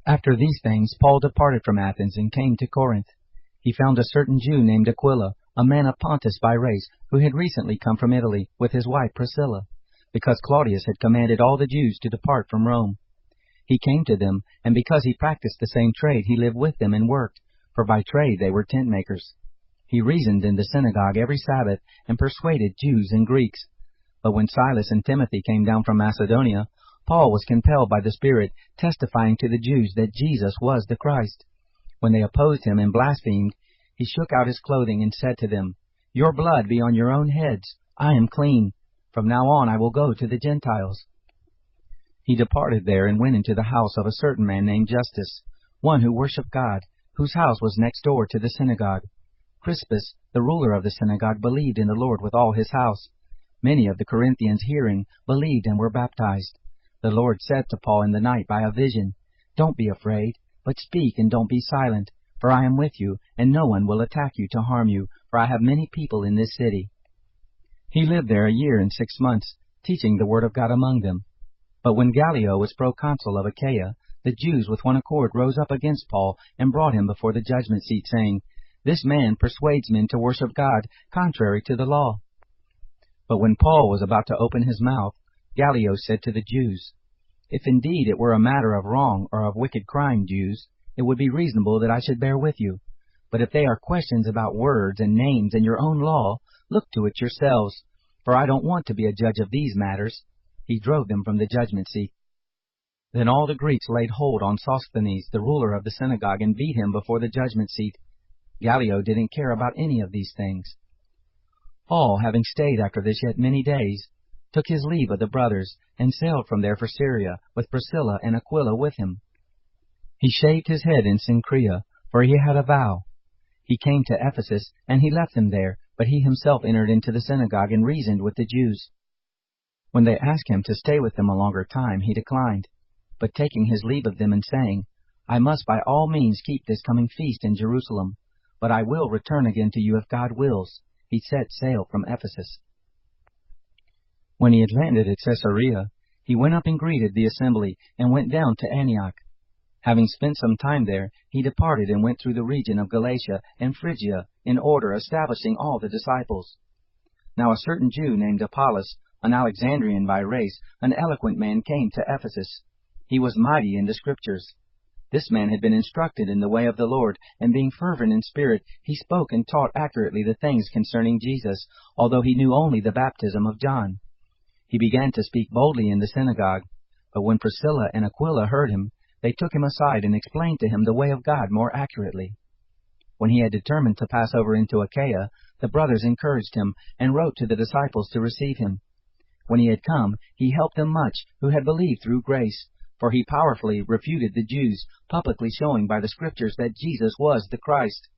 After these things Paul departed from Athens and came to Corinth. He found a certain Jew named Aquila, a man of Pontus by race, who had recently come from Italy with his wife Priscilla, because Claudius had commanded all the Jews to depart from Rome. He came to them, and because he practiced the same trade, he lived with them and worked, for by trade they were tent makers. He reasoned in the synagogue every Sabbath and persuaded Jews and Greeks. But when Silas and Timothy came down from Macedonia, Paul was compelled by the Spirit, testifying to the Jews that Jesus was the Christ. When they opposed him and blasphemed, he shook out his clothing and said to them, "Your blood be on your own heads. I am clean. From now on I will go to the Gentiles." He departed there and went into the house of a certain man named Justus, one who worshipped God, whose house was next door to the synagogue. Crispus, the ruler of the synagogue, believed in the Lord with all his house. Many of the Corinthians hearing believed and were baptized. The Lord said to Paul in the night by a vision, "Don't be afraid, but speak and don't be silent, for I am with you, and no one will attack you to harm you, for I have many people in this city." He lived there 1 year and 6 months, teaching the word of God among them. But when Gallio was proconsul of Achaia, the Jews with one accord rose up against Paul and brought him before the judgment seat, saying, "This man persuades men to worship God contrary to the law." But when Paul was about to open his mouth, Gallio said to the Jews, "If indeed it were a matter of wrong or of wicked crime, Jews, it would be reasonable that I should bear with you. But if they are questions about words and names and your own law, look to it yourselves, for I don't want to be a judge of these matters." He drove them from the judgment seat. Then all the Greeks laid hold on Sosthenes, the ruler of the synagogue, and beat him before the judgment seat. Gallio didn't care about any of these things. Paul, having stayed after this yet many days, took his leave of the brothers, and sailed from there for Syria, with Priscilla and Aquila with him. He shaved his head in Cenchrea, for he had a vow. He came to Ephesus, and he left them there, but he himself entered into the synagogue and reasoned with the Jews. When they asked him to stay with them a longer time, he declined. But taking his leave of them and saying, "I must by all means keep this coming feast in Jerusalem, but I will return again to you if God wills," he set sail from Ephesus. When he had landed at Caesarea, he went up and greeted the assembly, and went down to Antioch. Having spent some time there, he departed and went through the region of Galatia and Phrygia, in order establishing all the disciples. Now a certain Jew named Apollos, an Alexandrian by race, an eloquent man, came to Ephesus. He was mighty in the Scriptures. This man had been instructed in the way of the Lord, and being fervent in spirit, he spoke and taught accurately the things concerning Jesus, although he knew only the baptism of John. He began to speak boldly in the synagogue, but when Priscilla and Aquila heard him, they took him aside and explained to him the way of God more accurately. When he had determined to pass over into Achaia, the brothers encouraged him, and wrote to the disciples to receive him. When he had come, he helped them much who had believed through grace, for he powerfully refuted the Jews, publicly showing by the Scriptures that Jesus was the Christ.